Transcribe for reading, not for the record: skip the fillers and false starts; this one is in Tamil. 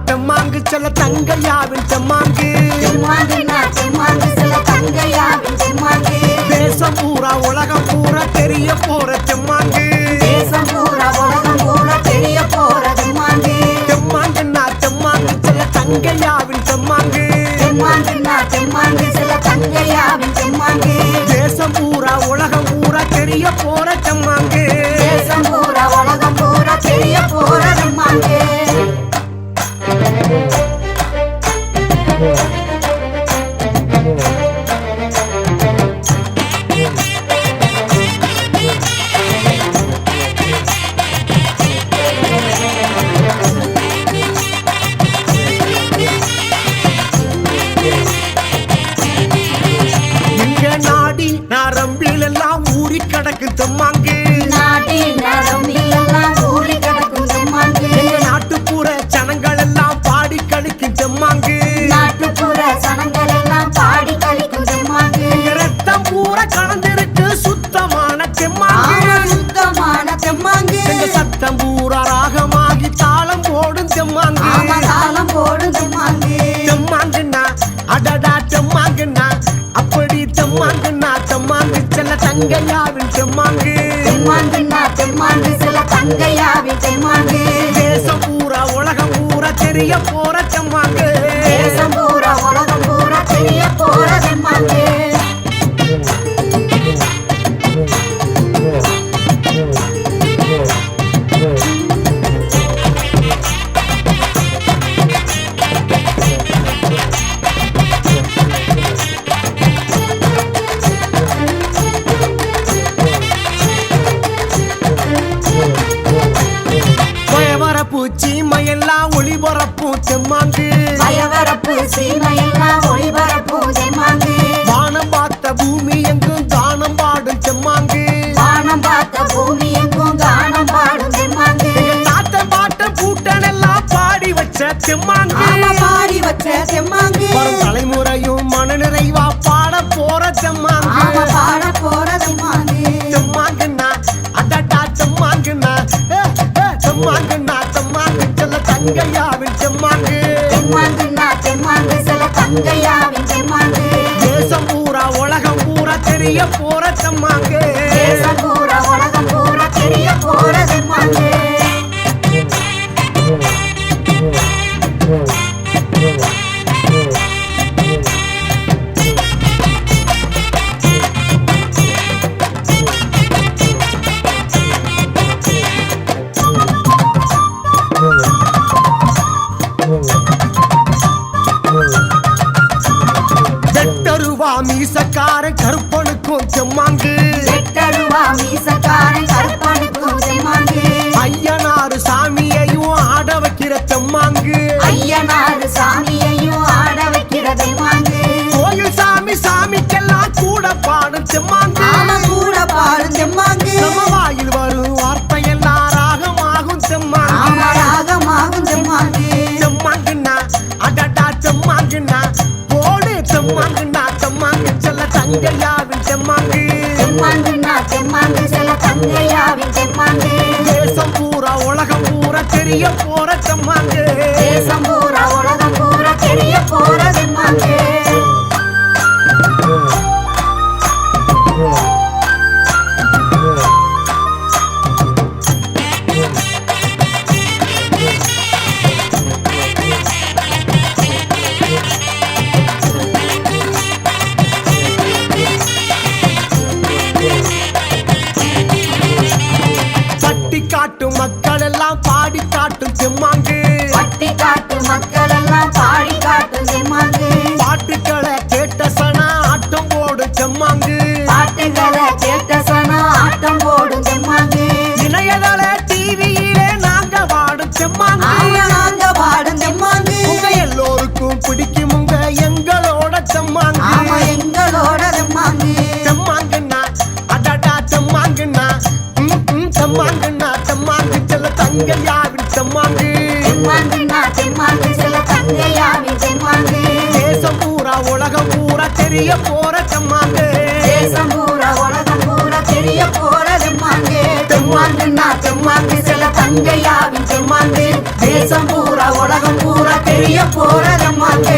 தெம்மாங்கு செல்ல தங்கையாவின் தெம்மாங்கு தேசம் பூரா உலகம் பூரா தெரிய போற தெம்மாங்கு தெம்மாங்குன்னா தெம்மாங்கு செல்ல தங்கையாவின் தெம்மாங்கு தேசம் பூரா உலகம் பூரா தெரிய போற தெம்மாங்கு நரம்பிலெல்லாம் ஊறி கிடக்கு தெம்மாங்கு நாட்டுப்புற சனங்கள் எல்லாம் பாடி கழிக்கும் தெம்மாங்கு ரத்தம் பூரா கலந்திருக்கு சுத்தமான தெம்மாங்கு சத்தம் பூரா ராகமாகி தாளம் போடும் தெம்மாங்குன்னா அடடா தெம்மாங்குன்னா அப்படி தெம்மாங்குன்னா தெம்மாங்கு செல்ல தங்கையாவின் தெம்மாங்கு தேசம் பூரா உலகம் பூரா தெரிய போற தெம்மாங்கு சீமையெல்லாம் ஒளிபரப்பும் தெம்மாங்கு வானம் பார்த்த பூமி எங்கும் கானம் பாடும் தெம்மாங்கு தாத்தன் பாட்டன் பூட்டன் எல்லாம் பாடி வச்ச தெம்மாங்கு வரும் தலைமுறையும் மன நிறைவா பாட போற தெம்மாங்குன்னா அடடா தெம்மாங்குன்னா தெம்மாங்கு செல்ல தங்கையாவின் தெம்மாங்கு தேசம் பூரா உலகம் பூரா தெரிய போற தெம்மாங்கு மீசக்காரன் கருப்பனுக்கும் தெம்மாங்கு ஐயனாறு சாமியையும் ஆட வைக்கிற தெம்மாங்கு கோயில் சாமிக்கெல்லாம் கூட பாடும் தெம்மாங்கு நம்ம வாயில் வரும் வார்த்தையெல்லாம் ராகமாகும் தெம்மாங்குன்னா அடடா தெம்மாங்குன்னா போடு தெம்மாங்குன்னா தெம்மாங்கு செல்ல தங்கையாவின் தெம்மாங்கு தேசம் பூரா உலகம் பூரா தெரிய போற தெம்மாங்கு காட்டும் மக்கள் எல்லாம் பாடி காட்டும் தெம்மாங்கு உலகம் பூரா தெரிய போற தெம்மாங்கு தேசம் பூரா உலகம் பூரா தெரிய போற தெம்மாங்கு தெம்மாங்குன்னா தெம்மாங்கு சில தங்கையாவின் தெம்மாங்கு தேசம் பூரா உலகம் பூரா தெரிய போற தெம்மாங்கு